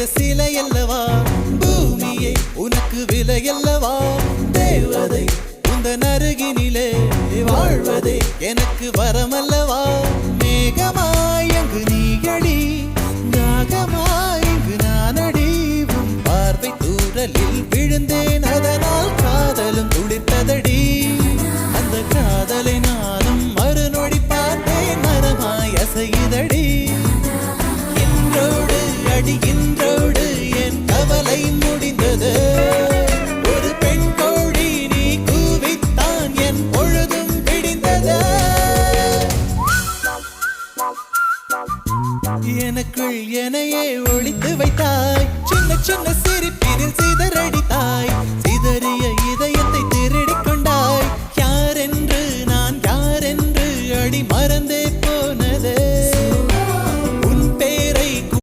செய்த சிலை அல்லவா பூமியே உனக்கு விலை அல்லவா தேவதை உந்தன் அருகினிலே வாழ்வதே எனக்கு வரமல்லவா மேகமாய் அங்கு நீயடி நாகமாய் இங்கு நானடி உன் பார்வை தூரலில் விழுந்தேன் அதனால் காதலும் துளிர்த்ததடி அந்த காதலை நானும் மறுநொடி பார்த்தேன் மரமாய் அசையுதடி இன்றோடு அடி இன்றோடு என் கவலை முடிந்தது ஒரு பெண் கோழி நீ கூவித்தான் என் பொழுதும் விடிந்தது எனக்குள் எனையே ஒழித்து வைத்தாய் சின்ன சின்ன சிரிப்பினில் சிதறடித்தாய் சிதறிய